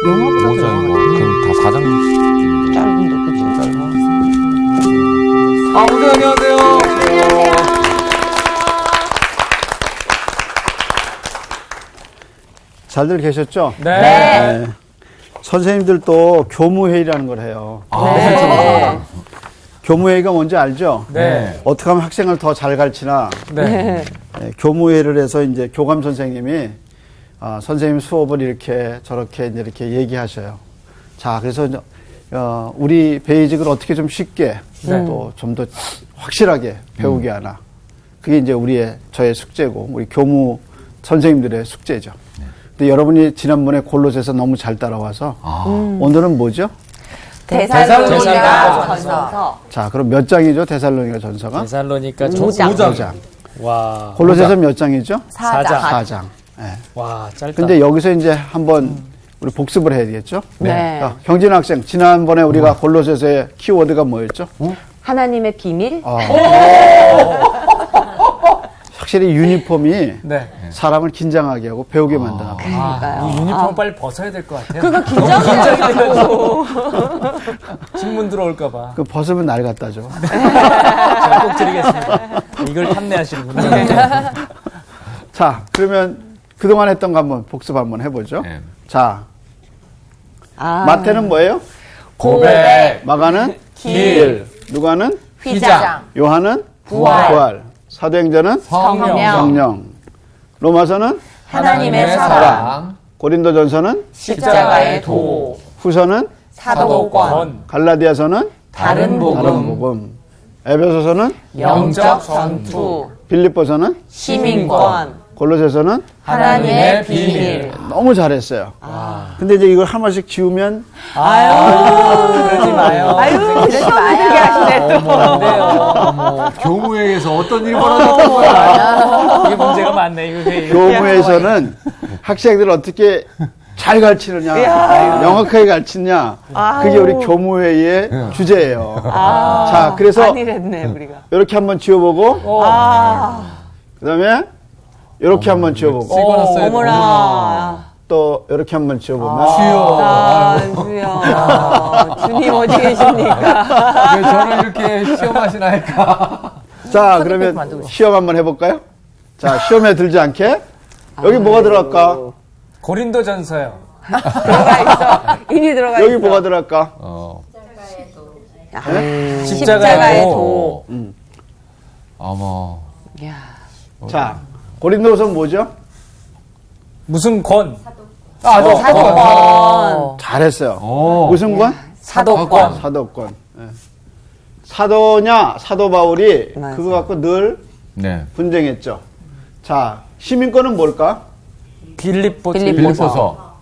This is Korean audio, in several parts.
영화보다 뭐죠 이거? 그럼 다 4장 짧은데, 그죠? 아, 선생님 안녕하세요. 안녕하세요. 잘들 계셨죠? 네. 선생님들도 교무회의라는 걸 해요. 네. 교무회의가 뭔지 알죠? 네. 어떻게 하면 학생을 더 잘 가르치나. 네. 교무회의를 해서 이제 교감 선생님이 선생님 수업을 이렇게 저렇게 이제 이렇게 얘기하셔요. 자, 그래서 우리 베이직을 어떻게 좀 쉽게 또 좀 더 확실하게 배우게 하나. 그게 이제 저의 숙제고 우리 교무 선생님들의 숙제죠. 근데 여러분이 지난번에 골로새서 너무 잘 따라와서 오늘은 뭐죠? 데살로니가 전서. 자, 그럼 몇 장이죠? 데살로니가 전서가? 데살로니가 5장. 5장. 와. 골로새서 몇 장이죠? 4장. 4장. 예. 와, 짧다. 근데 여기서 이제 한번 우리 복습을 해야 되겠죠? 네. 자, 경진 학생, 지난번에 우리가 골로새서의 키워드가 뭐였죠? 하나님의 비밀. 확실히 유니폼이 네. 사람을 긴장하게 하고 배우게 만드나 봐요. 그러니까요. 이 유니폼 빨리 벗어야 될 것 같아요. 그거 긴장돼가지고. 신문 들어올까봐. 그 벗으면 날 갖다 줘. 제가 꼭 드리겠습니다. 이걸 탐내하시는군요. 자, 그러면 그동안 했던 거 한번 복습 한번 해보죠. 네. 자, 마태는 뭐예요? 고백. 마가는 길. 누가는 휘장. 요한은 부활. 사도행전은 성령. 성령. 로마서는 하나님의 사랑. 고린도전서는 십자가의 도. 후서는 사도권. 갈라디아서는 다른 복음. 복음. 에베소서는 영적 전투. 빌립보서는 시민권. 골로새서는 하나님의 비밀. 너무 잘했어요. 근데 이제 이걸 한 번씩 지우면 그러지 마요. 그러지 마요. 하시네, 또. 안 돼요. 교무회에서 어떤 일이 벌어졌던 거야? 이게 문제가 많네, 이거 회의. 교무에서는 학생들을 어떻게 잘 가르치느냐, 명확하게 가르치느냐, 그게 우리 교무회의의 주제예요. 자, 그래서 아니랬네, 우리가. 이렇게 한번 지워보고, 그 다음에 이렇게 한번 지워보고, 찍어놨어요. 어머나. 또 이렇게 한번 지워보면, 주여. 주님 어디 계십니까? 왜 저를 이렇게 시험하시나 할까? 자, 그러면 시험 한번 해볼까요? 자, 시험에 들지 않게, 여기 뭐가 들어갈까? 고린도전서요. 들어가 있어. 이미 들어가 있어. 여기 뭐가 들어갈까? 십자가의 도. 도. 어머. 야. 자, 고린도서 뭐죠? 무슨 권? 사도권. 잘했어요. 오. 무슨 권? 사도권. 사도권. 예. 사도냐, 사도 바울이 맞아요. 그거 갖고 늘 네. 분쟁했죠. 자, 시민권은 뭘까? 빌립보서.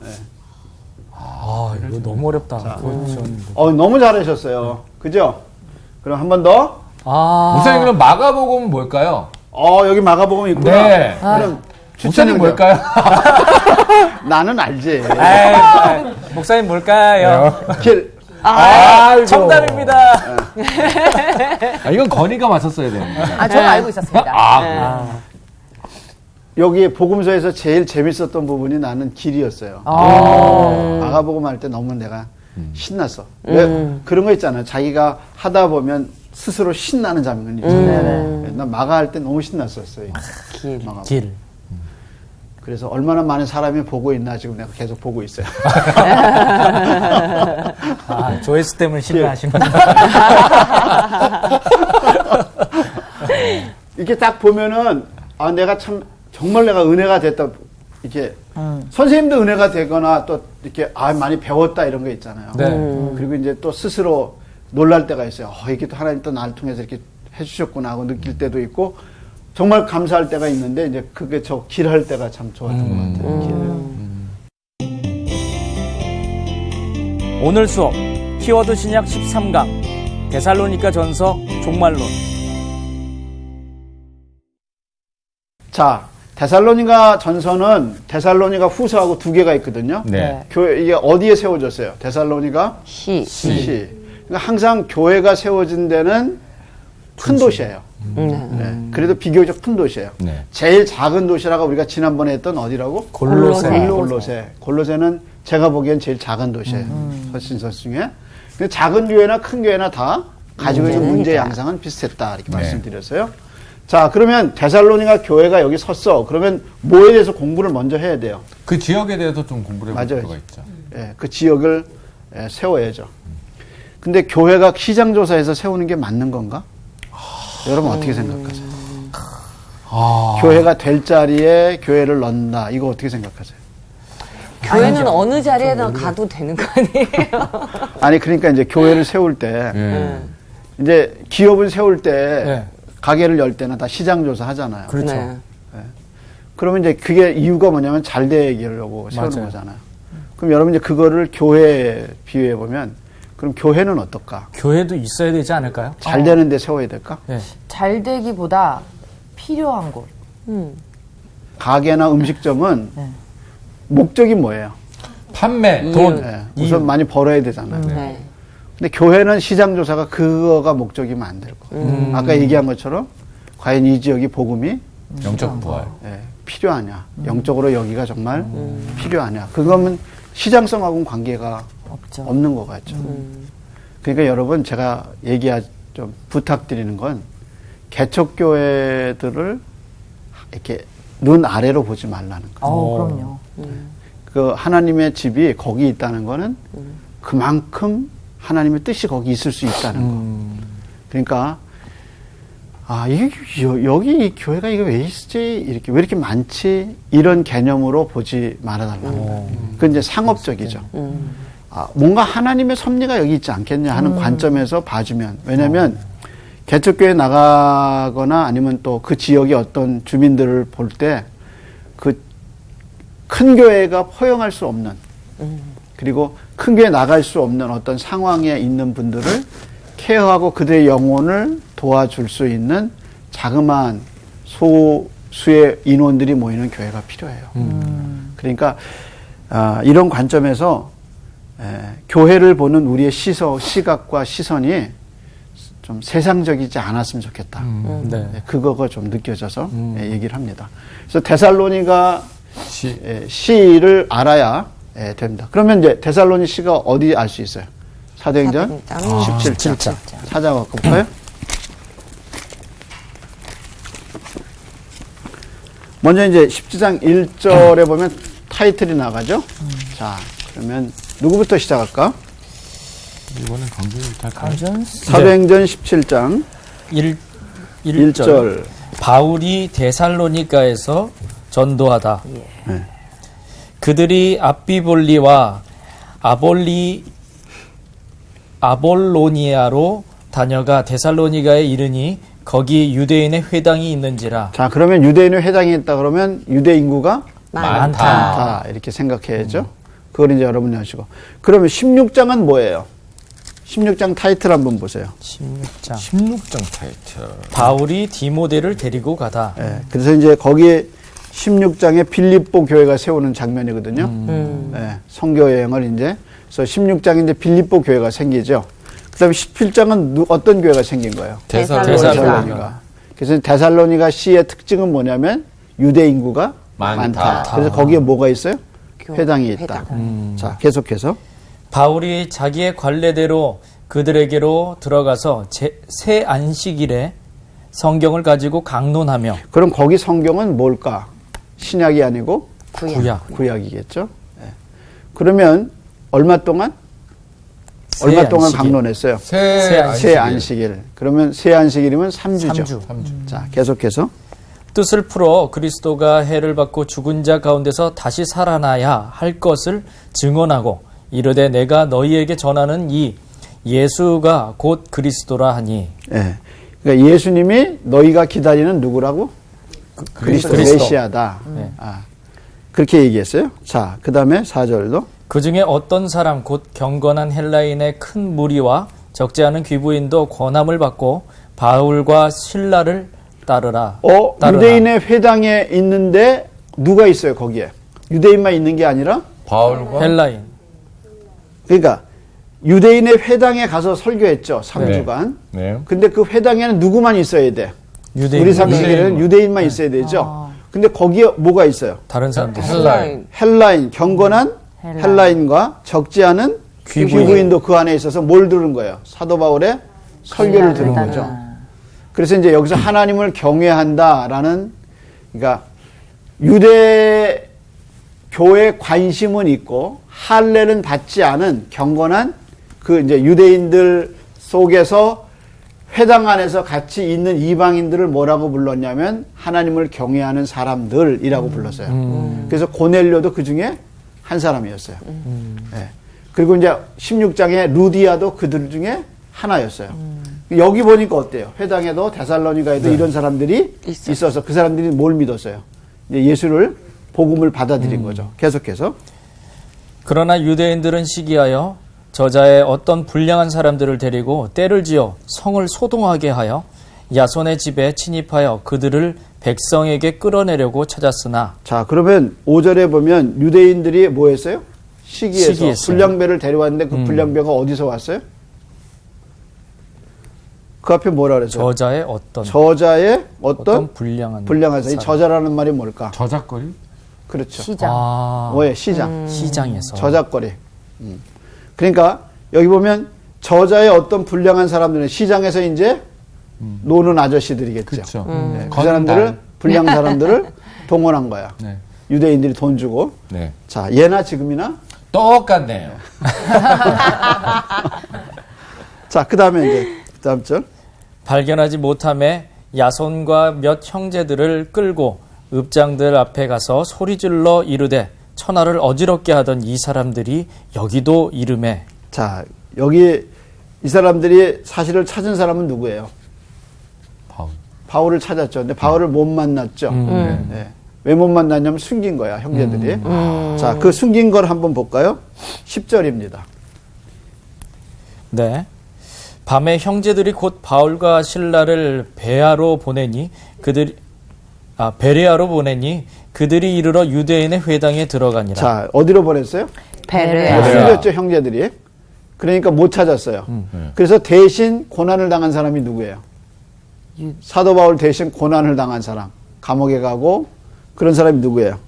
아, 이거 너무 어렵다. 너무 잘하셨어요. 그죠? 그럼 한 번 더. 목사님 그럼 마가복음은 뭘까요? 여기 마가복음 있구나. 네. 그럼 목사님 뭘까요? 나는 알지. 목사님 뭘까요? 길. 정답입니다. 이건 건의가 맞췄어야 됩니다. 저는 알고 있었습니다. 여기 복음서에서 제일 재밌었던 부분이 나는 길이었어요. 마가복음 할 때 너무 내가 신났어. 왜? 그런 거 있잖아요. 자기가 하다 보면 스스로 신나는 장면이 있잖아요. 난 마가 할 때 너무 신났었어요. 마가복음. 길. 그래서 얼마나 많은 사람이 보고 있나 지금 내가 계속 보고 있어요. 조회수 때문에 신나하시는구나. 이렇게 딱 보면은 내가 참 정말 내가 은혜가 됐다. 이렇게 선생님도 은혜가 되거나 또 이렇게 많이 배웠다 이런 거 있잖아요. 네. 그리고 이제 또 스스로 놀랄 때가 있어요. 이렇게 또 하나님 또 나를 통해서 이렇게 해주셨구나 하고 느낄 때도 있고 정말 감사할 때가 있는데 이제 그게 저 길할 때가 참 좋았던 것 같아요. 오늘 수업 키워드 신약 13강 데살로니가 전서 종말론. 자, 데살로니가 전서는 데살로니가 후서하고 두 개가 있거든요. 네. 이게 어디에 세워졌어요? 데살로니가 시. 그러니까 항상 교회가 세워진 데는 큰 도시예요. 네. 그래도 비교적 큰 도시예요. 네. 제일 작은 도시라고 우리가 지난번에 했던 어디라고? 골로새. 골로새는 제가 보기엔 제일 작은 도시예요. 서신서스 중에. 근데 작은 교회나 큰 교회나 다 가지고 있는 문제 양상은 비슷했다. 이렇게 말씀드렸어요. 자, 그러면 데살로니가 교회가 여기 섰어. 그러면 뭐에 대해서 공부를 먼저 해야 돼요? 그 지역에 대해서 좀 공부를 해볼 맞아요. 필요가 있죠. 예, 그 지역을 세워야죠. 근데 교회가 시장조사에서 세우는 게 맞는 건가? 여러분 어떻게 생각하세요? 교회가 될 자리에 교회를 넣는다. 이거 어떻게 생각하세요? 교회는 어느 자리에나 가도 되는 거 아니에요? 아니, 그러니까 이제 교회를 세울 때, 예. 이제 기업을 세울 때, 네. 가게를 열 때는 다 시장조사 하잖아요. 그렇죠. 네. 그러면 이제 그게 이유가 뭐냐면 잘 되기려고 세우는 맞아요. 거잖아요. 그럼 여러분 이제 그거를 교회에 비유해 보면, 그럼 교회는 어떨까? 교회도 있어야 되지 않을까요? 잘 되는데 세워야 될까? 네. 잘 되기보다 필요한 곳. 가게나 음식점은 네. 목적이 뭐예요? 판매, 이유. 돈. 예, 우선 많이 벌어야 되잖아요. 네. 근데 교회는 시장조사가 그거가 목적이면 안 될 거예요. 아까 얘기한 것처럼 과연 이 지역이 복음이 영적 부활. 필요하냐, 영적으로 여기가 정말 필요하냐. 그거면 시장성하고는 관계가 없죠. 없는 것 같죠. 그러니까 여러분 제가 좀 부탁드리는 건 개척교회들을 이렇게 눈 아래로 보지 말라는 거예요. 그럼요. 그 하나님의 집이 거기 있다는 거는 그만큼 하나님의 뜻이 거기 있을 수 있다는 거. 그러니까 이게 여기 이 교회가 이거 왜 있지? 왜 이렇게 많지? 이런 개념으로 보지 말아달라는 거예요. 그건 이제 상업적이죠. 뭔가 하나님의 섭리가 여기 있지 않겠냐 하는 관점에서 봐주면. 왜냐하면 개척교회 나가거나 아니면 또 그 지역의 어떤 주민들을 볼 때 그 큰 교회가 포용할 수 없는 그리고 큰 교회 나갈 수 없는 어떤 상황에 있는 분들을 케어하고 그들의 영혼을 도와줄 수 있는 자그마한 소수의 인원들이 모이는 교회가 필요해요. 그러니까 이런 관점에서 교회를 보는 우리의 시각과 시선이 좀 세상적이지 않았으면 좋겠다. 네. 그거가 좀 느껴져서 얘기를 합니다. 그래서 데살로니가 시. 시를 알아야 됩니다. 그러면 이제 데살로니 시가 어디 알 수 있어요? 사도행전 17장. 찾아갖고 볼까요? 먼저 이제 17장 1절에 보면 타이틀이 나가죠? 자, 그러면 누구부터 시작할까? 이번엔 강조부터 할까요? 사도행전 17장 1절. 바울이 데살로니가에서 전도하다. 네. 그들이 앞비볼리와 아볼로니아로 다녀가 데살로니가에 이르니 거기 유대인의 회당이 있는지라. 자, 그러면 유대인의 회당이 있다 그러면 유대 인구가 많다. 많다. 이렇게 생각해야죠. 그걸 이제 여러분이 하시고. 그러면 16장은 뭐예요? 16장 타이틀 한번 보세요. 16장. 16장 타이틀. 바울이 디모데를 데리고 가다. 그래서 이제 거기에 16장에 빌립보 교회가 세우는 장면이거든요. 선교 여행을 이제 그래서 16장에 이제 빌립보 교회가 생기죠. 그다음에 17장은 어떤 교회가 생긴 거예요? 데살로니가. 그래서 데살로니가 시의 특징은 뭐냐면 유대 인구가 많다. 그래서 거기에 뭐가 있어요? 회당이 있다. 자, 계속해서 바울이 자기의 관례대로 그들에게로 들어가서 새 안식일에 성경을 가지고 강론하며. 그럼 거기 성경은 뭘까? 신약이 아니고 구약. 구약이겠죠. 그러면 얼마 동안 안식일. 강론했어요? 새 안식일. 그러면 새 안식일이면 3주죠. 3주. 자, 계속해서 뜻을 풀어 그리스도가 해를 받고 죽은 자 가운데서 다시 살아나야 할 것을 증언하고 이르되 내가 너희에게 전하는 이 예수가 곧 그리스도라 하니. 그러니까 예수님이 너희가 기다리는 누구라고? 그리스도 메시아다. 그렇게 얘기했어요. 자, 그 다음에 4절도 그 중에 어떤 사람 곧 경건한 헬라인의 큰 무리와 적지 않은 귀부인도 권함을 받고 바울과 실라를 따르라. 유대인의 회당에 있는데 누가 있어요, 거기에? 유대인만 있는 게 아니라 바울과 헬라인. 그러니까 유대인의 회당에 가서 설교했죠. 3주간. 네. 근데 그 회당에는 누구만 있어야 돼? 유대인. 우리 상식에는 유대인만 있어야 되죠. 근데 거기에 뭐가 있어요? 다른 사람들. 헬라인. 헬라인, 경건한 헬라인과 적지 않은 귀부인도 그 안에 있어서 뭘 들은 거예요? 사도 바울의 설교를 들은 거죠. 그래서 이제 여기서 하나님을 경외한다라는, 그러니까 유대 교회 관심은 있고 할례는 받지 않은 경건한 그 이제 유대인들 속에서 회당 안에서 같이 있는 이방인들을 뭐라고 불렀냐면 하나님을 경외하는 사람들이라고 불렀어요. 그래서 고넬료도 그 중에 한 사람이었어요. 네. 그리고 이제 16장에 루디아도 그들 중에 하나였어요. 여기 보니까 어때요? 회당에도 데살로니가에도 이런 사람들이 있어서 그 사람들이 뭘 믿었어요? 이제 예수를 복음을 받아들인 거죠. 계속해서. 그러나 유대인들은 시기하여 저자의 어떤 불량한 사람들을 데리고 때를 지어 성을 소동하게 하여 야손의 집에 침입하여 그들을 백성에게 끌어내려고 찾았으나. 자, 그러면 5절에 보면 유대인들이 뭐 했어요? 시기해서 불량배를 데려왔는데 그 불량배가 어디서 왔어요? 그 앞에 뭐라 그랬어요? 저자의 어떤 불량한 사람. 이 저자라는 말이 뭘까? 저작거리? 그렇죠. 시장. 뭐예요? 시장. 시장에서. 저작거리. 그러니까 여기 보면 저자의 어떤 불량한 사람들은 시장에서 이제 노는 아저씨들이겠죠. 그렇죠. 네, 그 사람들을, 불량 사람들을 동원한 거야. 네. 유대인들이 돈 주고. 네. 자, 예나 지금이나? 똑같네요. 자, 그 다음에 이제 다음 절. 발견하지 못함에 야손과 몇 형제들을 끌고 읍장들 앞에 가서 소리질러 이르되 천하를 어지럽게 하던 이 사람들이 여기도 이름에. 자, 여기 이 사람들이 사실을 찾은 사람은 누구예요? 바울을 찾았죠. 근데 바울을 못 만났죠. 네. 왜 못 만났냐면 숨긴 거야, 형제들이. 자, 그 숨긴 걸 한번 볼까요? 10절입니다. 네. 밤에 형제들이 곧 바울과 실라를 베레아로 보내니 그들이 이르러 유대인의 회당에 들어가니라. 자, 어디로 보냈어요? 베레아. 숨겼죠, 형제들이. 그러니까 못 찾았어요. 그래서 대신 고난을 당한 사람이 누구예요? 사도 바울 대신 고난을 당한 사람. 감옥에 가고 그런 사람이 누구예요?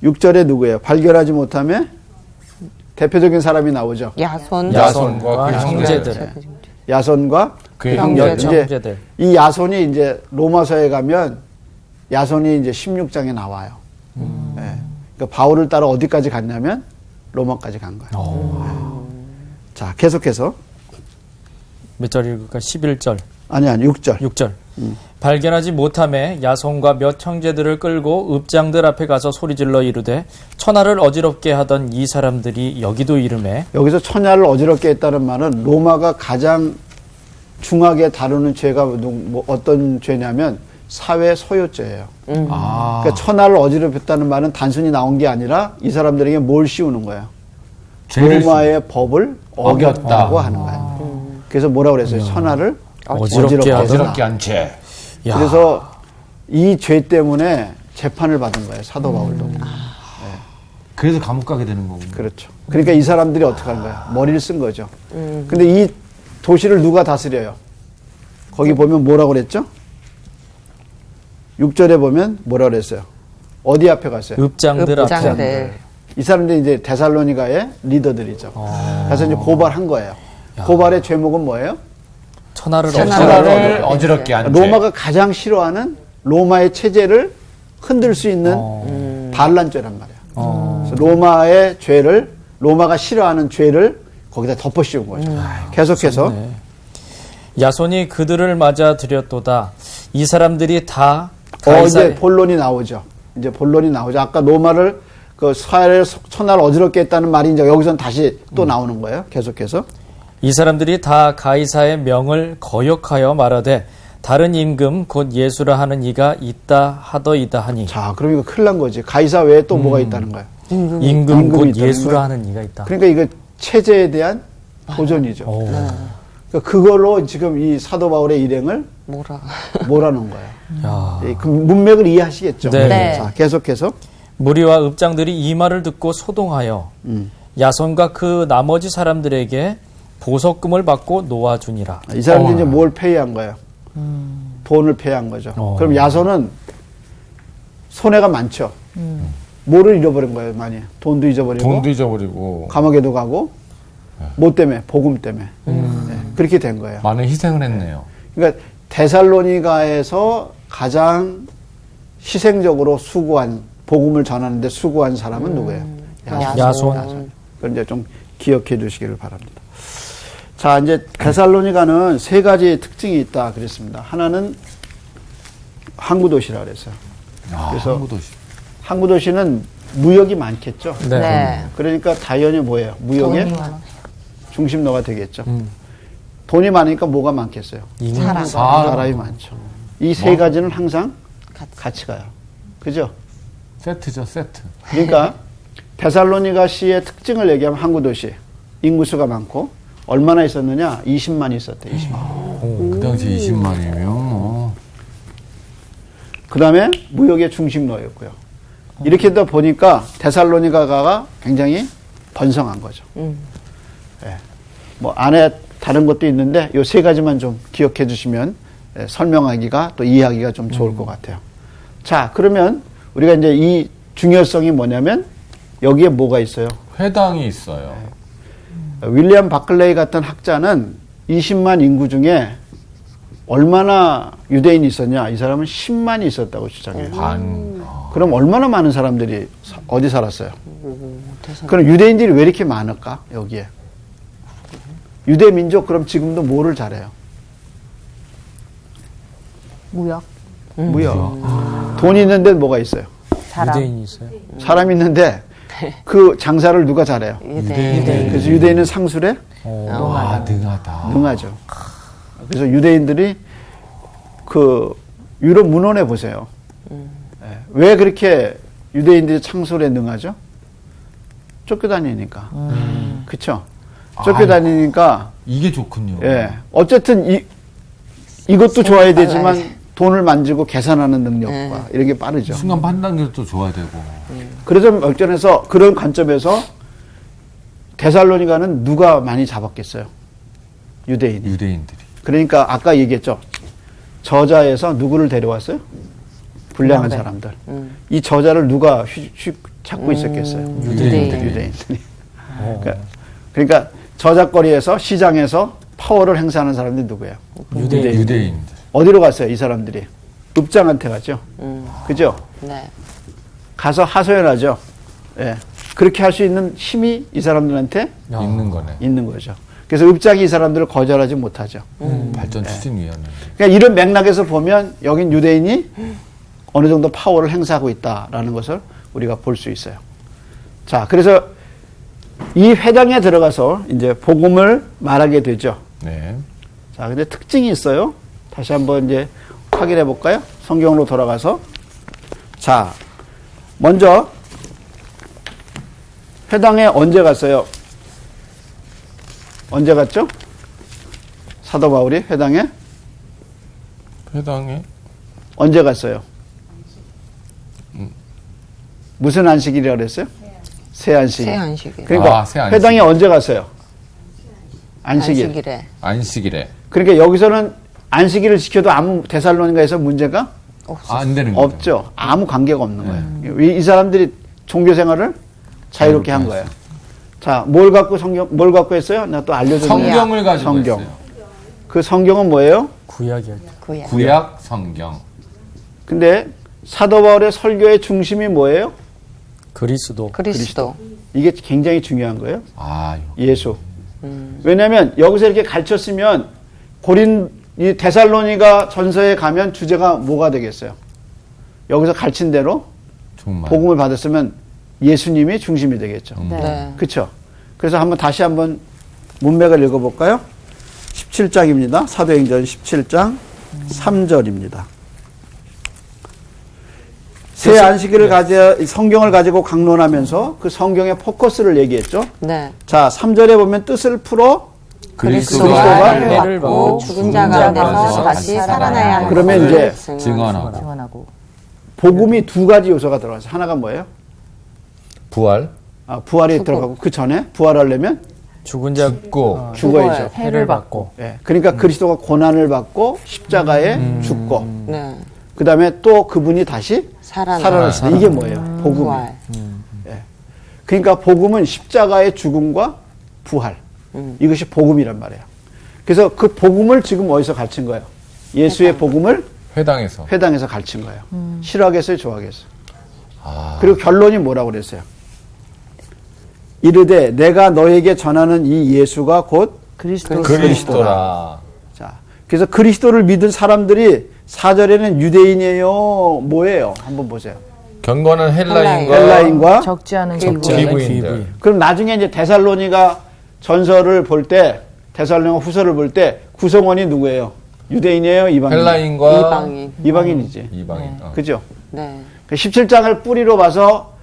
6절에 누구예요? 발견하지 못하며 대표적인 사람이 나오죠. 야손과 그 형제들. 야손과 그 형제들. 이 야손이 이제 로마서에 가면 야손이 이제 16장에 나와요. 네. 그러니까 바울을 따라 어디까지 갔냐면 로마까지 간 거예요. 네. 자, 계속해서. 몇 절 읽을까? 11절. 아니, 6절. 6절. 발견하지 못함에 야손과 몇 형제들을 끌고 읍장들 앞에 가서 소리질러 이르되 천하를 어지럽게 하던 이 사람들이 여기도 이름에. 여기서 천하를 어지럽게 했다는 말은 로마가 가장 중하게 다루는 죄가 어떤 죄냐면 사회 소요죄예요. 그러니까 천하를 어지럽혔다는 말은 단순히 나온 게 아니라 이 사람들에게 뭘 씌우는 거예요? 로마의 법을 어겼다고 하는 거예요. 그래서 뭐라고 그랬어요? 천하를 어지럽게 한 죄. 그래서 이 죄 때문에 재판을 받은 거예요. 사도 바울도. 네. 그래서 감옥 가게 되는 거군요. 그렇죠. 그러니까 이 사람들이 어떻게 하는 거야? 머리를 쓴 거죠. 근데 이 도시를 누가 다스려요? 거기 보면 뭐라고 그랬죠? 6절에 보면 뭐라고 그랬어요? 어디 앞에 갔어요? 읍장들 앞에. 이 사람들이 이제 데살로니가의 리더들이죠. 그래서 이제 고발한 거예요. 고발의 제목은 뭐예요? 천하를 어지럽게 한 죄. 로마가 가장 싫어하는 로마의 체제를 흔들 수 있는 반란죄란 말이에요. 그래서 로마의 죄를, 로마가 싫어하는 죄를 거기다 덮어 씌운 거죠. 계속해서. 야손이 그들을 맞아 들였도다. 이 사람들이 다 이제 본론이 나오죠. 아까 로마를 그 사회를 천하를 어지럽게 했다는 말이 이제 여기서는 다시 또 나오는 거예요. 계속해서. 이 사람들이 다 가이사의 명을 거역하여 말하되 다른 임금 곧 예수라 하는 이가 있다 하더이다 하니. 자, 그럼 이거 큰일 난 거지. 가이사 외에 또 뭐가 있다는 거야? 임금 곧 예수라 하는 이가 있다. 그러니까 이거 체제에 대한 도전이죠. 그러니까 그걸로 지금 이 사도 바울의 일행을 몰아놓은 거예요. 그 문맥을 이해하시겠죠? 네. 자, 계속해서. 무리와 읍장들이 이 말을 듣고 소동하여 야손과 그 나머지 사람들에게 보석금을 받고 놓아주니라. 이 사람들이 이제 뭘 페이한 거예요? 돈을 페이한 거죠. 그럼 야손은 손해가 많죠. 뭐를 잃어버린 거예요, 많이. 돈도 잊어버리고, 돈도 잊어버리고 감옥에도 가고, 뭐 때문에? 복음 때문에. 네, 그렇게 된 거예요. 많은 희생을 했네요. 그러니까 데살로니가에서 가장 희생적으로 수고한, 복음을 전하는데 수고한 사람은 누구예요? 야손. 그걸 이제 좀 기억해 두시기를 바랍니다. 자, 이제 데살로니가는 세 가지 특징이 있다 그랬습니다. 하나는 항구 도시라 그랬어요. 그래서 항구도시. 항구 도시는 무역이 많겠죠. 네. 네. 그러니까 당연히 뭐예요? 무역의 돈이 많아. 중심로가 되겠죠. 돈이 많으니까 뭐가 많겠어요? 사랑. 사람이 많죠. 이 세 가지는 항상 같이 가요. 그죠? 세트죠, 세트. 그러니까 데살로니가시의 특징을 얘기하면 항구 도시, 인구수가 많고 얼마나 있었느냐? 20만 있었대. 20만. 그 당시 20만이면 뭐. 그 다음에 무역의 중심로였고요. 이렇게 또 보니까 데살로니가가 굉장히 번성한 거죠. 예. 뭐 안에 다른 것도 있는데 이 세 가지만 좀 기억해 주시면 설명하기가 또 이해하기가 좀 좋을 것 같아요. 자, 그러면 우리가 이제 이 중요성이 뭐냐면 여기에 뭐가 있어요? 회당이 있어요. 윌리엄 바클레이 같은 학자는 20만 인구 중에 얼마나 유대인이 있었냐? 이 사람은 10만이 있었다고 주장해요. 반. 그럼 얼마나 많은 사람들이 어디 살았어요? 그럼 유대인들이 왜 이렇게 많을까? 여기에. 유대 민족 그럼 지금도 뭐를 잘해요? 무역, 무역. 돈이 있는데 뭐가 있어요? 사람. 유대인이 있어요. 사람이 있는데 그 장사를 누가 잘해요? 유대인. 그래서 유대인은 상술에 와, 능하다. 능하죠. 그래서 유대인들이 그 유럽 문헌에 보세요. 예. 왜 그렇게 유대인들이 상술에 능하죠? 쫓겨다니니까. 그쵸? 쫓겨다니니까, 이게 좋군요. 예. 어쨌든 이것도 좋아야 되지만 돈을 만지고 계산하는 능력과 이런 게 빠르죠. 순간 판단력도 좋아야 되고. 그래서 역전해서 그런 관점에서 데살로니가는 누가 많이 잡았겠어요? 유대인이. 유대인들이. 그러니까 아까 얘기했죠. 저자에서 누구를 데려왔어요? 불량한 사람들. 이 저자를 누가 잡고 있었겠어요? 유대인들이. 그러니까 저작거리에서 시장에서 파워를 행사하는 사람들이 누구예요? 유대인들. 어디로 갔어요? 이 사람들이 읍장한테 가죠. 그죠? 네. 가서 하소연하죠. 예. 그렇게 할 수 있는 힘이 이 사람들한테 있는 거네. 있는 거죠. 그래서 읍장이 이 사람들을 거절하지 못하죠. 발전 추진위원회. 그러니까 이런 맥락에서 보면 여긴 유대인이 어느 정도 파워를 행사하고 있다라는 것을 우리가 볼 수 있어요. 자, 그래서 이 회당에 들어가서 이제 복음을 말하게 되죠. 네. 자, 근데 특징이 있어요. 다시 한번 이제 확인해 볼까요? 성경으로 돌아가서. 자, 먼저 회당에 언제 갔어요? 언제 갔죠? 사도 바울이 회당에 언제 갔어요? 무슨 안식일이라고 그랬어요? 새 안식일. 새 안식일. 그러니까 새 안식일. 회당에 언제 갔어요? 안식일. 안식일에. 그러니까 여기서는 안식일을 지켜도 아무 데살로니가에서 문제가 안 되는 거죠. 없죠. 아무 관계가 없는 거예요. 이 사람들이 종교 생활을 자유롭게 한 거예요. 자, 뭘 갖고 했어요? 나 또 알려줬는데. 성경을 가지고 성경. 있어요. 그 성경은 뭐예요? 구약이었죠. 구약 성경. 근데 사도 바울의 설교의 중심이 뭐예요? 그리스도. 이게 굉장히 중요한 거예요. 아, 예수. 왜냐하면 여기서 이렇게 가르쳤으면 이 데살로니가 전서에 가면 주제가 뭐가 되겠어요? 여기서 가르친 대로 정말. 복음을 받았으면 예수님이 중심이 되겠죠. 네. 그렇죠? 그래서 다시 한번 문맥을 읽어볼까요? 17장입니다. 사도행전 17장 3절입니다. 새 안식일을 성경을 가지고 강론하면서 그 성경의 포커스를 얘기했죠. 네. 자, 3절에 보면 뜻을 풀어 그리스도가 해를 해를 받고 받고 죽은 자 가운데서 다시 살아나야 하는 그러면 것을 이제 증언하고. 증언하고. 복음이 두 가지 요소가 들어가서 하나가 뭐예요? 부활. 부활이 들어가고 그 전에 부활하려면 죽은 자 죽고. 죽어야죠. 해를 받고. 예, 그러니까 그리스도가 고난을 받고 십자가에 죽고 네. 그 다음에 또 그분이 다시 살아났다. 이게 뭐예요? 복음이에요. 부활. 그러니까 복음은 십자가의 죽음과 부활. 이것이 복음이란 말이에요. 그래서 그 복음을 지금 어디서 가르친 거예요? 예수의 복음을 회당에서. 회당에서 가르친 거예요. 싫어하겠어요? 좋아하겠어요? 그리고 결론이 뭐라고 그랬어요? 이르되 내가 너에게 전하는 이 예수가 곧 그리스도라. 자, 그래서 그리스도를 믿은 사람들이 4절에는 유대인이에요. 뭐예요? 한번 보세요. 경건은 헬라인과 적지 않은 기부인들. 그럼 나중에 이제 데살로니가 전서를 볼 때, 데살로니가 후서를 볼 때 구성원이 누구예요? 유대인이에요? 이방인? 헬라인과 이방인. 이방인이지. 이방인. 그죠? 네. 17장을 뿌리로 봐서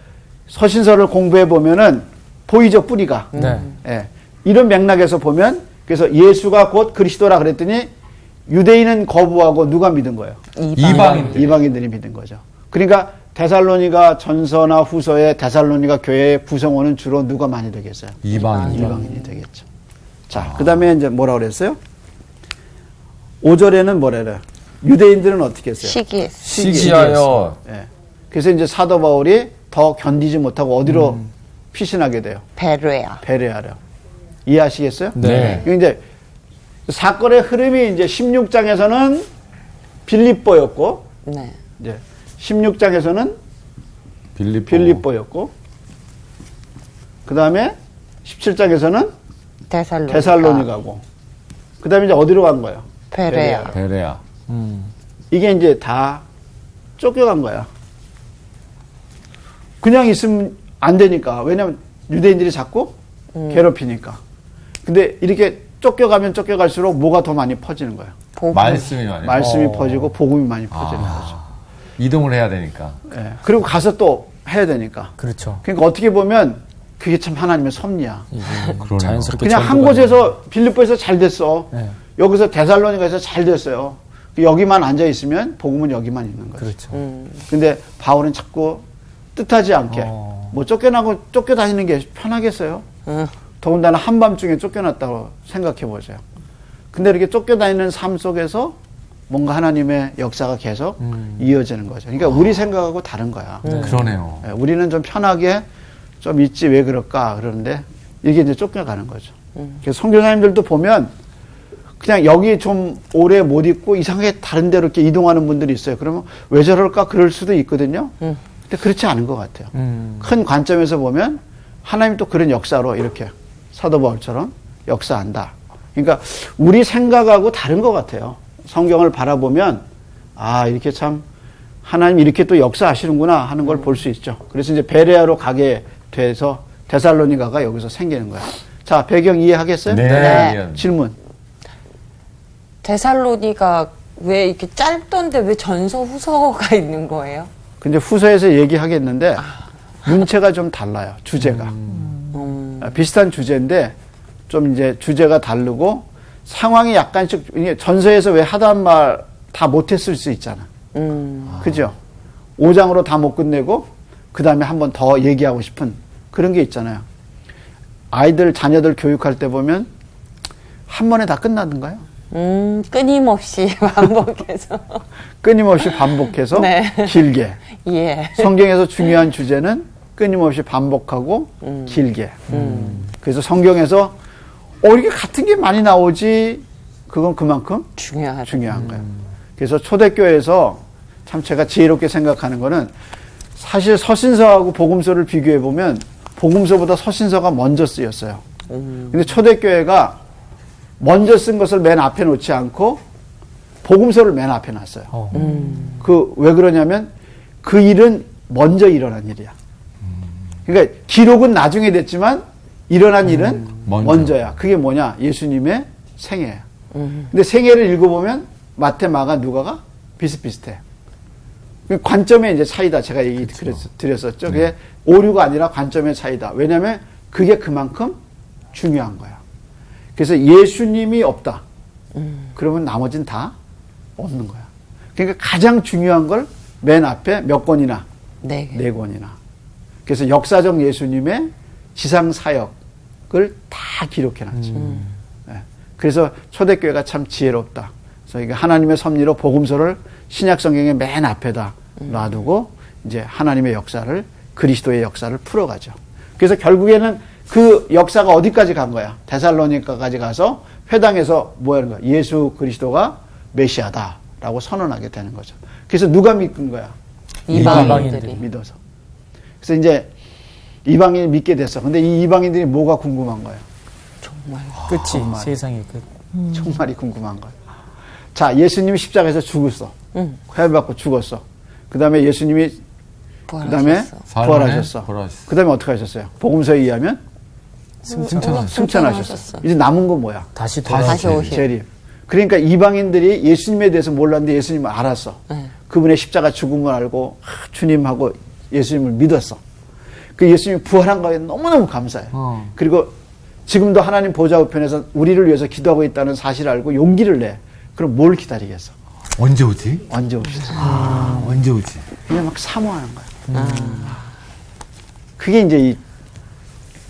서신서를 공부해 보면은 보이죠, 뿌리가. 네. 예. 이런 맥락에서 보면 그래서 예수가 곧 그리스도라 그랬더니 유대인은 거부하고 누가 믿은 거예요? 이방인들. 이방인들이 믿은 거죠. 그러니까 데살로니가 전서나 후서에 데살로니가 교회의 구성원은 주로 누가 많이 되겠어요? 이방인이 되겠죠. 자, 그 다음에 이제 뭐라 그랬어요? 5절에는 뭐라 그래요? 유대인들은 어떻게 했어요? 시기하여. 예. 그래서 이제 사도 바울이 더 견디지 못하고 어디로 피신하게 돼요? 베레아로. 이해하시겠어요? 네. 이제 사건의 흐름이 이제 16장에서는 빌립보였고, 네. 이제 16장에서는 빌립보였고, 그 다음에 17장에서는 데살로니가고, 그 다음에 이제 어디로 간 거예요? 베레아. 이게 이제 다 쫓겨간 거야. 그냥 있으면 안 되니까. 왜냐면 유대인들이 자꾸 괴롭히니까. 근데 이렇게 쫓겨가면 쫓겨갈수록 뭐가 더 많이 퍼지는 거예요? 말씀이 퍼지고 복음이 많이 퍼지는 거죠. 이동을 해야 되니까. 예. 그리고 가서 또 해야 되니까. 그렇죠. 그러니까 어떻게 보면 그게 참 하나님의 섭리야. 그러네요. 자연스럽게 그냥 한 전도가 곳에서 빌립보에서 잘 됐어. 네. 여기서 데살로니가에서 잘 됐어요. 여기만 앉아 있으면 복음은 여기만 있는 거죠. 그렇죠. 근데 바울은 자꾸 뜻하지 않게 뭐 쫓겨다니는 게 편하겠어요? 더군다나 한밤중에 쫓겨났다고 생각해 보세요. 근데 이렇게 쫓겨다니는 삶 속에서 뭔가 하나님의 역사가 계속 이어지는 거죠. 그러니까 우리 생각하고 다른 거야. 그러네요. 예, 우리는 좀 편하게 좀 있지 왜 그럴까 그러는데 이게 이제 쫓겨가는 거죠. 그래서 선교사님들도 보면 그냥 여기 좀 오래 못 있고 이상하게 다른 데로 이렇게 이동하는 분들이 있어요. 그러면 왜 저럴까 그럴 수도 있거든요. 근데 그렇지 않은 것 같아요. 큰 관점에서 보면 하나님 또 그런 역사로 이렇게 사도 바울처럼 역사한다. 그러니까 우리 생각하고 다른 것 같아요. 성경을 바라보면 아 이렇게 참 하나님 이렇게 또 역사하시는구나 하는 걸 볼 수 있죠. 그래서 이제 베레아로 가게 돼서 데살로니가가 여기서 생기는 거예요. 자, 배경 이해하겠어요? 네. 질문. 데살로니가 왜 이렇게 짧던데 왜 전서 후서가 있는 거예요? 근데 후서에서 얘기하겠는데 문체가 좀 달라요. 주제가. 비슷한 주제인데 좀 이제 주제가 다르고 상황이 약간씩 이게 전서에서 왜 하다한 말 다 못했을 수 있잖아. 그죠? 5장으로 다 못 끝내고 그 다음에 한 번 더 얘기하고 싶은 그런 게 있잖아요. 아이들 자녀들 교육할 때 보면 한 번에 다 끝나던가요? 끊임없이 반복해서. 끊임없이 반복해서 네. 길게. 예. 성경에서 중요한 주제는 끊임없이 반복하고 길게. 그래서 성경에서 이렇게 같은 게 많이 나오지 그건 그만큼 중요한 거예요. 그래서 초대교회에서 참 제가 지혜롭게 생각하는 거는 사실 서신서하고 복음서를 비교해 보면 복음서보다 서신서가 먼저 쓰였어요. 근데 초대교회가 먼저 쓴 것을 맨 앞에 놓지 않고 복음서를 맨 앞에 놨어요. 그 왜 그러냐면 그 일은 먼저 일어난 일이야. 그러니까 기록은 나중에 됐지만 일어난 일은 먼저야. 그게 뭐냐? 예수님의 생애야. 근데 생애를 읽어보면 마태, 마가, 누가가 비슷비슷해. 관점의 이제 차이다. 제가 얘기 드렸었죠. 그게 오류가 아니라 관점의 차이다. 왜냐하면 그게 그만큼 중요한 거야. 그래서 예수님이 없다. 그러면 나머지는 다 없는 거야. 그러니까 가장 중요한 걸 맨 앞에 몇 권이나? 네 권이나. 그래서 역사적 예수님의 지상 사역을 다 기록해놨죠. 네. 그래서 초대교회가 참 지혜롭다. 그래서 이게 하나님의 섭리로 복음서를 신약 성경의 맨 앞에다 놔두고 이제 하나님의 역사를 그리스도의 역사를 풀어가죠. 그래서 결국에는 그 역사가 어디까지 간 거야? 데살로니가까지 가서 회당에서 뭐 하는 거야? 예수 그리스도가 메시아다라고 선언하게 되는 거죠. 그래서 누가 믿는 거야? 이방인들이. 믿어서. 그래서 이제 이방인이 믿게 됐어. 근데 이 이방인들이 뭐가 궁금한 거예요? 끝이 세상의 끝. 정말이 궁금한 거예요. 자, 예수님이 십자가에서 죽었어. 회를 받고 죽었어. 그 다음에 예수님이 그 다음에 부활하셨어. 그 다음에 어떻게 하셨어요? 복음서에 의하면 승천하셨어. 이제 남은 건 뭐야? 다시 다시 오실. 재림. 그러니까 이방인들이 예수님에 대해서 몰랐는데 예수님을 알았어. 그분의 십자가 죽음을 알고 주님하고 예수님을 믿었어. 그 예수님이 부활한 거에 너무너무 감사해. 그리고 지금도 하나님 보좌 우편에서 우리를 위해서 기도하고 있다는 사실을 알고 용기를 내. 그럼 뭘 기다리겠어? 언제 오지? 언제 오시죠? 언제 오지? 그냥 막 사모하는 거야. 그게 이제 이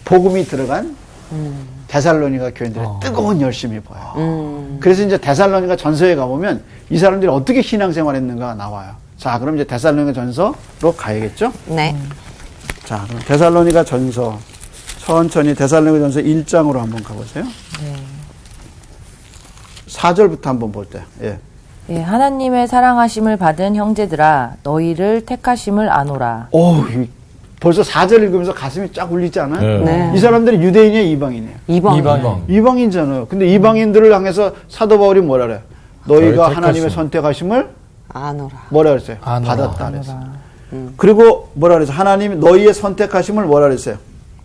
복음이 들어간 데살로니가 교인들의 뜨거운 열심이 보여요. 그래서 이제 데살로니가 전서에 가보면 이 사람들이 어떻게 신앙생활했는가 나와요. 자, 그럼 이제 데살로니가 전서로 가야겠죠? 네. 자, 그럼 데살로니가 전서 천천히 데살로니가 전서 1장으로 한번 가보세요. 4절부터 한번 볼 때. 예. 예, 하나님의 사랑하심을 받은 형제들아 너희를 택하심을 아노라. 벌써 4절 읽으면서 가슴이 쫙 울리지 않아요? 네. 이 사람들이 유대인이에요, 이방인이에요? 이방인. 이방인이잖아요. 근데 이방인들을 향해서 사도 바울이 뭐라 그래요? 너희가 하나님의 선택하심을 아노라. 뭐라 그랬어요? 아노라. 받았다 그랬어요. 그리고 뭐라 그랬어요? 하나님이 너희의 선택하심을 뭐라 그랬어요?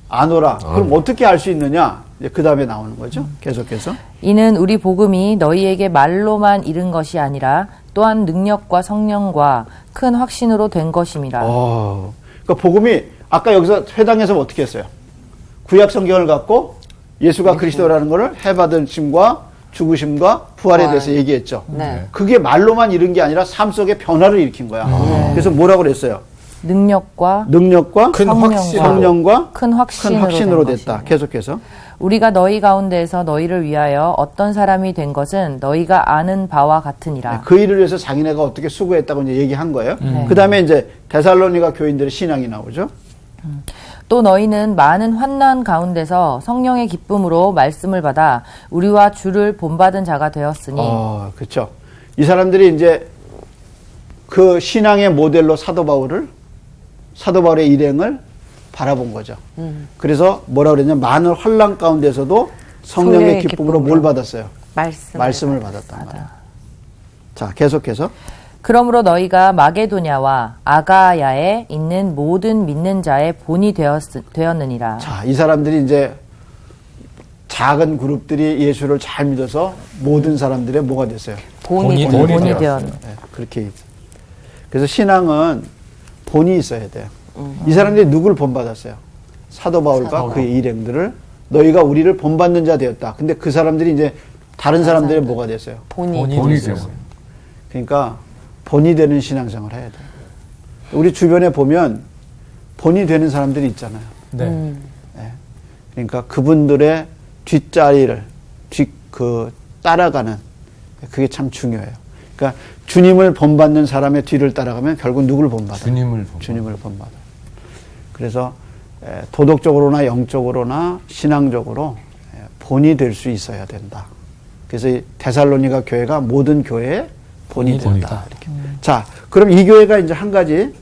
아노라. 그럼 어떻게 알 수 있느냐? 그 다음에 나오는 거죠. 계속해서. 이는 우리 복음이 너희에게 말로만 이른 것이 아니라 또한 능력과 성령과 큰 확신으로 된 것임이라. 그러니까 복음이 아까 여기서 회당에서 어떻게 했어요? 구약 성경을 갖고 예수가 그리스도라는 것을 해받으심과 죽으심과 부활에 대해서 얘기했죠. 네. 그게 말로만 이룬 게 아니라 삶 속에 변화를 일으킨 거야. 그래서 뭐라고 그랬어요? 능력과 큰 성령과 큰 확신으로 된 됐다. 것이며. 계속해서. 우리가 너희 가운데에서 너희를 위하여 어떤 사람이 된 것은 너희가 아는 바와 같으니라. 그 일을 위해서 자기네가 어떻게 수고했다고 이제 얘기한 거예요. 그 다음에 이제 데살로니가 교인들의 신앙이 나오죠. 또 너희는 많은 환난 가운데서 성령의 기쁨으로 말씀을 받아 우리와 주를 본받은 자가 되었으니. 그렇죠. 이 사람들이 이제 그 신앙의 모델로 사도 바울의 일행을 바라본 거죠. 그래서 뭐라 그랬냐? 많은 환난 가운데서도 성령의 기쁨으로 뭘 받았어요? 말씀을 받았단 말이에요. 자, 계속해서. 그러므로 너희가 마게도냐와 아가야에 있는 모든 믿는 자의 본이 되었느니라. 자, 이 사람들이 이제 작은 그룹들이 예수를 잘 믿어서 모든 사람들의 뭐가 됐어요? 본이 되었느니라. 네, 그렇게. 그래서 신앙은 본이 있어야 돼요. 이 사람들이 누구를 본받았어요? 사도 바울과 그의 일행들을 너희가 우리를 본받는 자 되었다. 근데 그 사람들이 이제 다른 사람들의 뭐가 됐어요? 본이 되고. 그러니까 본이 되는 신앙생활을 해야 돼요. 우리 주변에 보면 본이 되는 사람들이 있잖아요. 네. 그러니까 그분들의 뒷자리를 따라가는 그게 참 중요해요. 그러니까 주님을 본받는 사람의 뒤를 따라가면 결국 누구를 본받아요? 주님을 본받아요. 그래서 도덕적으로나 영적으로나 신앙적으로 본이 될 수 있어야 된다. 그래서 이 데살로니가 교회가 모든 교회의 본이 된다. 이렇게. 자, 그럼 이 교회가 이제 한 가지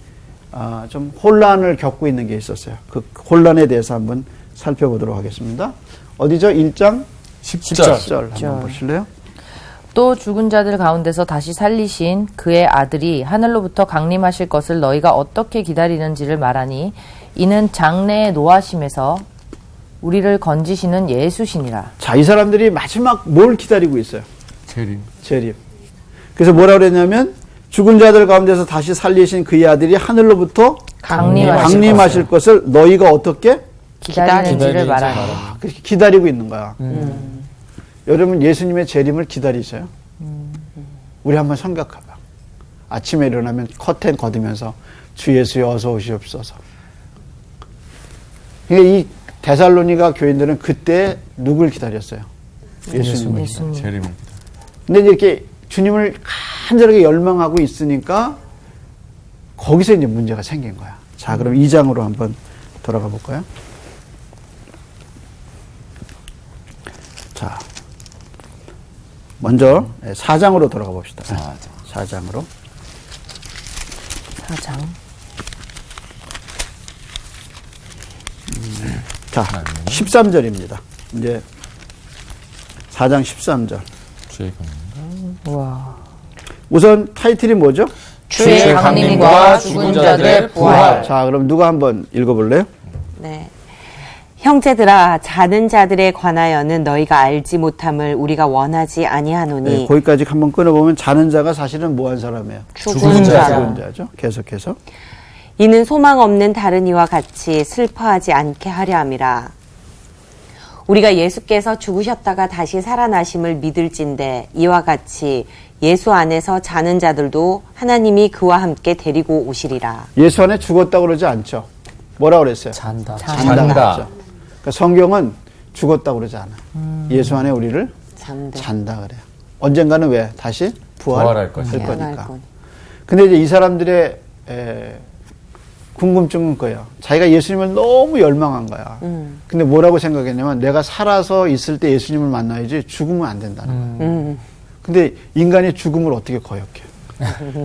좀 혼란을 겪고 있는 게 있었어요. 그 혼란에 대해서 한번 살펴보도록 하겠습니다. 어디죠? 1장 10절 한번 보실래요? 또 죽은 자들 가운데서 다시 살리신 그의 아들이 하늘로부터 강림하실 것을 너희가 어떻게 기다리는지를 말하니 이는 장래의 노하심에서 우리를 건지시는 예수시니라. 자, 이 사람들이 마지막 뭘 기다리고 있어요? 재림. 그래서 뭐라 그랬냐면 죽은 자들 가운데서 다시 살리신 그의 아들이 하늘로부터 강림하실 것을 너희가 어떻게 기다리는지를 말하니. 그렇게 기다리고 있는 거야. 여러분 예수님의 재림을 기다리세요? 우리 한번 생각해봐. 아침에 일어나면 커튼 걷으면서 주 예수여 어서 오시옵소서. 그러니까 이 데살로니가 교인들은 그때 누굴 기다렸어요? 예수님을. 재림을. 근데 이렇게 주님을 간절하게 열망하고 있으니까 거기서 이제 문제가 생긴 거야. 자, 그럼 2장으로 한번 돌아가 볼까요? 자, 먼저 4장으로 돌아가 봅시다. 4장으로. 4장. 자, 13절입니다. 이제 4장 13절. 주의 우와. 우선 타이틀이 뭐죠? 주의 강림과 죽은 자들의 부활. 자, 그럼 누가 한번 읽어볼래요? 네. 형제들아, 자는 자들에 관하여는 너희가 알지 못함을 우리가 원하지 아니하노니. 네, 거기까지 한번 끊어보면 자는 자가 사실은 뭐한 사람이에요? 죽은 자라. 죽은 자죠. 계속해서. 이는 소망 없는 다른 이와 같이 슬퍼하지 않게 하려 함이라. 우리가 예수께서 죽으셨다가 다시 살아나심을 믿을진대 이와 같이 예수 안에서 자는 자들도 하나님이 그와 함께 데리고 오시리라. 예수 안에 죽었다고 그러지 않죠. 뭐라 그랬어요? 잔다. 잔다. 그러니까 성경은 죽었다고 그러지 않아요. 예수 안에 우리를 잔다 그래요. 언젠가는 왜? 다시 부활할 거니까. 근데 이제 이 사람들의 궁금증은 거예요. 자기가 예수님을 너무 열망한 거야. 근데 뭐라고 생각했냐면 내가 살아서 있을 때 예수님을 만나야지 죽으면 안 된다는 거예요. 근데 인간이 죽음을 어떻게 거역해?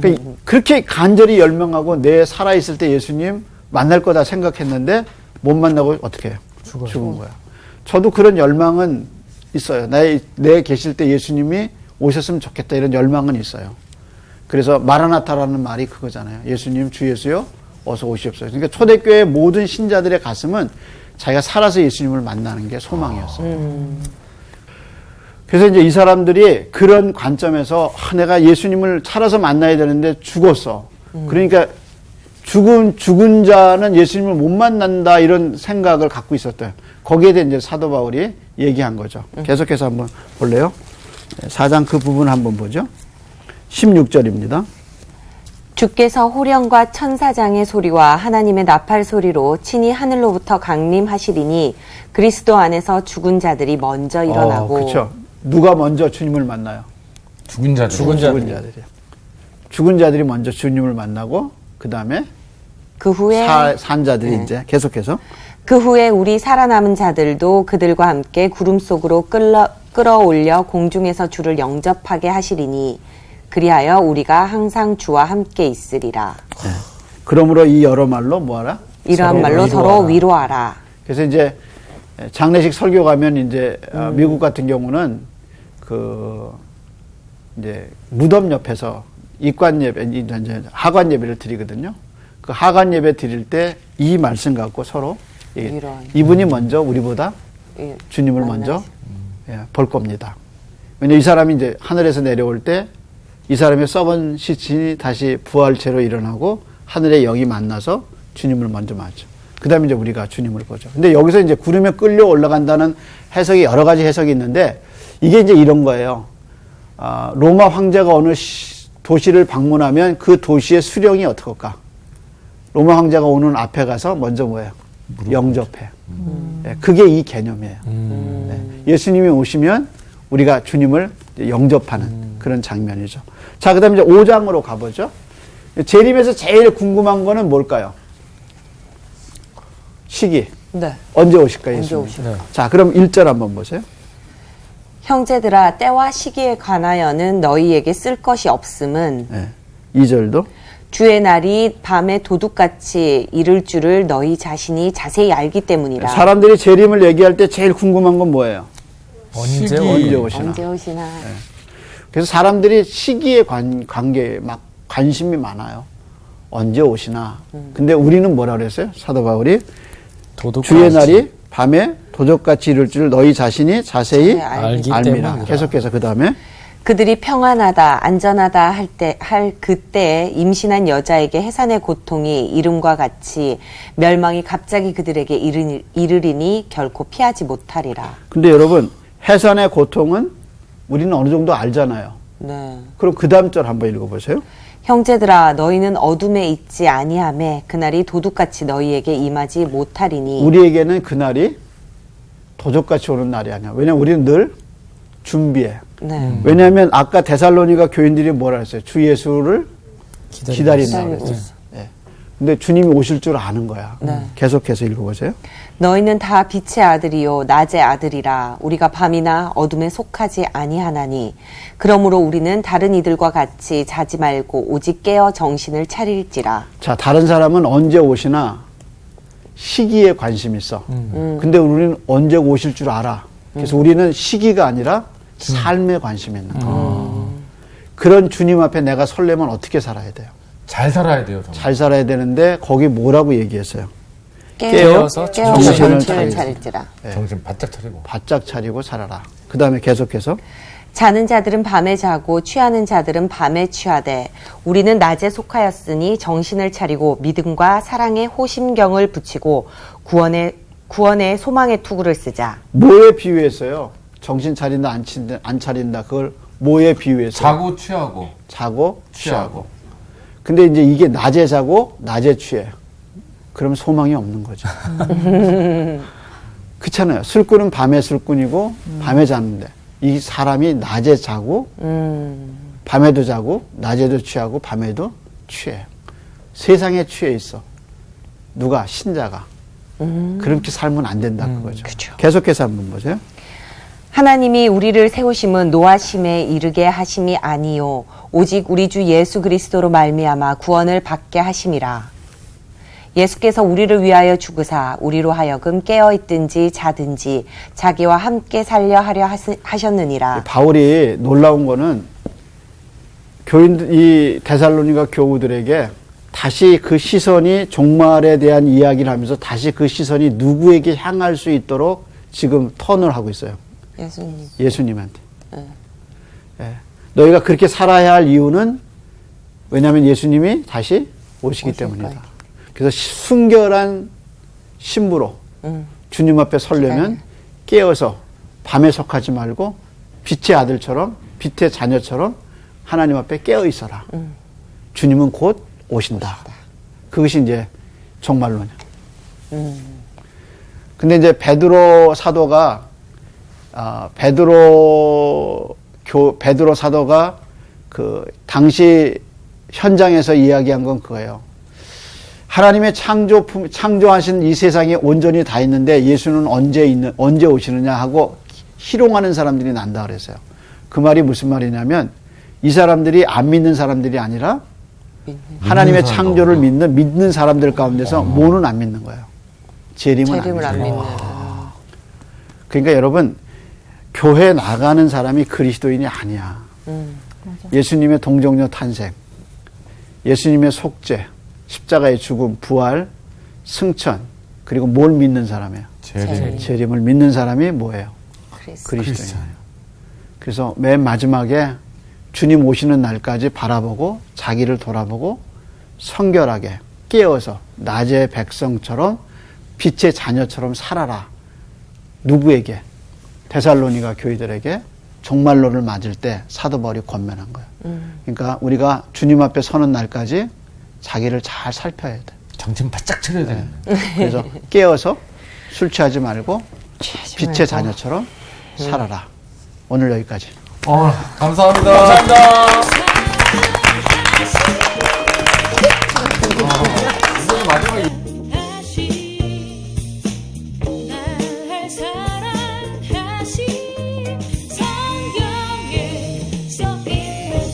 그러니까 그렇게 간절히 열망하고 내 살아있을 때 예수님 만날 거다 생각했는데 못 만나고 어떻게 해요? 죽은 거야. 저도 그런 열망은 있어요. 내 계실 때 예수님이 오셨으면 좋겠다 이런 열망은 있어요. 그래서 마라나타라는 말이 그거잖아요. 예수님 주 예수요 어서 오시옵소서. 그러니까 초대교회 모든 신자들의 가슴은 자기가 살아서 예수님을 만나는 게 소망이었어요. 그래서 이제 이 사람들이 그런 관점에서 내가 예수님을 살아서 만나야 되는데 죽었어. 그러니까 죽은 자는 예수님을 못 만난다 이런 생각을 갖고 있었대요. 거기에 대해 이제 사도 바울이 얘기한 거죠. 계속해서 한번 볼래요? 4장 그 부분 한번 보죠. 16절입니다. 주께서 호령과 천사장의 소리와 하나님의 나팔 소리로 친히 하늘로부터 강림하시리니 그리스도 안에서 죽은 자들이 먼저 일어나고. 그렇죠. 누가 먼저 주님을 만나요? 죽은 자들. 죽은 자들이요. 죽은 자들이 먼저 주님을 만나고 그 다음에 그 후에 산 자들이 이제 계속해서 그 후에 우리 살아남은 자들도 그들과 함께 구름 속으로 끌어올려 공중에서 주를 영접하게 하시리니 그리하여 우리가 항상 주와 함께 있으리라. 네. 그러므로 이 여러 말로 뭐하라? 이러한 말로 서로 위로하라. 그래서 이제 장례식 설교 가면 이제 미국 같은 경우는 그 이제 무덤 옆에서 입관 예배, 이제 하관 예배를 드리거든요. 그 하관 예배 드릴 때 이 말씀 갖고 서로 이분이 먼저 우리보다 주님을 먼저 볼 겁니다. 왜냐면 이 사람이 이제 하늘에서 내려올 때 이 사람의 썩은 시신이 다시 부활체로 일어나고 하늘의 영이 만나서 주님을 먼저 맞죠. 그 다음에 이제 우리가 주님을 보죠. 근데 여기서 이제 구름에 끌려 올라간다는 해석이 여러 가지 해석이 있는데 이게 이제 이런 거예요. 로마 황제가 어느 도시를 방문하면 그 도시의 수령이 어떡할까? 로마 황제가 오는 앞에 가서 먼저 뭐예요? 영접해. 네, 그게 이 개념이에요. 네, 예수님이 오시면 우리가 주님을 영접하는 그런 장면이죠. 자, 그 다음에 이제 5장으로 가보죠. 재림에서 제일 궁금한 거는 뭘까요? 시기. 네. 언제 오실까요? 언제 예수님? 오실까요? 자, 그럼 1절 한번 보세요. 형제들아 때와 시기에 관하여는 너희에게 쓸 것이 없음은 네. 2절도 주의 날이 밤에 도둑같이 이를 줄을 너희 자신이 자세히 알기 때문이라. 사람들이 재림을 얘기할 때 제일 궁금한 건 뭐예요? 언제 오시나? 언제 오시나. 그래서 사람들이 시기에 관계에 막 관심이 많아요. 언제 오시나. 근데 우리는 뭐라 그랬어요? 사도 바울이 주의 날이 밤에 도적같이 이룰 줄 너희 자신이 자세히 알기 알미라. 때문이라. 계속해서 그 다음에 그들이 평안하다 안전하다 할 그때에 임신한 여자에게 해산의 고통이 이름과 같이 멸망이 갑자기 그들에게 이르리니 결코 피하지 못하리라. 근데 여러분 해산의 고통은 우리는 어느 정도 알잖아요. 네. 그럼 그 다음 절 한번 읽어보세요. 형제들아 너희는 어둠에 있지 아니하매 그날이 도둑같이 너희에게 임하지 못하리니. 우리에게는 그날이 도적같이 오는 날이 아니야. 왜냐면 우리는 늘 준비해. 네. 왜냐하면 아까 데살로니가 교인들이 뭐라 했어요? 주 예수를 기다린다고 기다리고 그랬어요. 예. 근데 주님이 오실 줄 아는 거야. 네. 계속해서 읽어보세요. 너희는 다 빛의 아들이요 낮의 아들이라 우리가 밤이나 어둠에 속하지 아니하나니 그러므로 우리는 다른 이들과 같이 자지 말고 오직 깨어 정신을 차릴지라. 자, 다른 사람은 언제 오시나 시기에 관심 있어. 근데 우리는 언제 오실 줄 알아. 그래서 우리는 시기가 아니라 삶에 관심 있는 거야. 그런 주님 앞에 내가 설레면 어떻게 살아야 돼요? 잘 살아야 돼요. 정말. 잘 살아야 되는데 거기 뭐라고 얘기했어요? 깨어서 정신을 차릴지라. 정신 바짝 차리고. 바짝 차리고 살아라. 그 다음에 계속해서 자는 자들은 밤에 자고 취하는 자들은 밤에 취하되 우리는 낮에 속하였으니 정신을 차리고 믿음과 사랑의 호심경을 붙이고 구원의 소망의 투구를 쓰자. 뭐에 비유했어요? 정신 차린다 안 차린다 그걸 뭐에 비유했어요? 자고 취하고. 자고 취하고. 근데 이제 이게 낮에 자고 낮에 취해. 그럼 소망이 없는 거죠. 그렇잖아요. 술꾼은 밤에 술꾼이고 밤에 자는데 이 사람이 낮에 자고 밤에도 자고 낮에도 취하고 밤에도 취해. 세상에 취해 있어. 누가? 신자가. 그렇게 살면 안 된다 그거죠. 그쵸. 계속해서 한번 보세요. 하나님이 우리를 세우심은 노하심에 이르게 하심이 아니요 오직 우리 주 예수 그리스도로 말미암아 구원을 받게 하심이라. 예수께서 우리를 위하여 죽으사 우리로 하여금 깨어 있든지 자든지 자기와 함께 살려 하려 하셨느니라. 바울이 놀라운 거는 이 데살로니가 교우들에게 다시 그 시선이 종말에 대한 이야기를 하면서 다시 그 시선이 누구에게 향할 수 있도록 지금 턴을 하고 있어요. 예수님. 예수님한테. 예. 너희가 그렇게 살아야 할 이유는 왜냐하면 예수님이 다시 오시기 때문이다. 그래서 순결한 신부로 주님 앞에 서려면 깨어서 밤에 속하지 말고 빛의 아들처럼 빛의 자녀처럼 하나님 앞에 깨어 있어라. 주님은 곧 오신다. 그것이 이제 종말론이야. 근데 이제 베드로 사도가 그 당시 현장에서 이야기한 건 그거예요. 하나님의 창조하신 이 세상에 온전히 다 있는데 예수는 언제 오시느냐 하고 희롱하는 사람들이 난다 그랬어요. 그 말이 무슨 말이냐면 이 사람들이 안 믿는 사람들이 아니라 하나님의 창조를 믿는 사람들 가운데서 뭐는 안 믿는 거예요. 재림을 안 믿는. 그러니까 여러분 교회 나가는 사람이 그리스도인이 아니야. 예수님의 동정녀 탄생, 예수님의 속죄, 십자가의 죽음, 부활, 승천, 그리고 뭘 믿는 사람이에요? 재림을 믿는 사람이 뭐예요? 그리스도인이에요. 그래서 맨 마지막에 주님 오시는 날까지 바라보고 자기를 돌아보고 성결하게 깨어서 낮의 백성처럼 빛의 자녀처럼 살아라. 누구에게? 데살로니가 교회들에게 종말론을 맞을 때 사도 바울이 권면한 거예요. 그러니까 우리가 주님 앞에 서는 날까지 자기를 잘 살펴야 돼. 정신 바짝 차려야 되는데. 그래서 깨어서 술 취하지 말고 빛의 자녀처럼 살아라. 오늘 여기까지. 감사합니다. 감사합니다. 날 사랑하신 성경에 써있는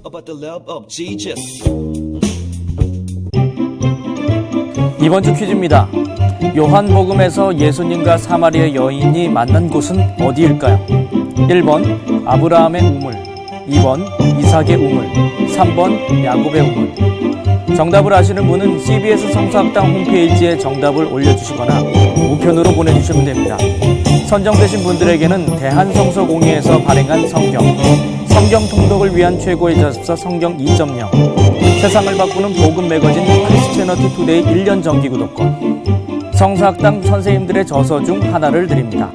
about the love of Jesus. 이번 주 퀴즈입니다. 요한복음에서 예수님과 사마리아 여인이 만난 곳은 어디일까요? 1번 아브라함의 우물, 2번 이삭의 우물, 3번 야곱의 우물. 정답을 아시는 분은 CBS 성서학당 홈페이지에 정답을 올려주시거나 우편으로 보내주시면 됩니다. 선정되신 분들에게는 대한성서공회에서 발행한 성경 통독을 위한 최고의 자습서 성경 2.0, 세상을 바꾸는 복음 매거진 크리스채너티 투데이 1년 정기 구독권, 성서학당 선생님들의 저서 중 하나를 드립니다.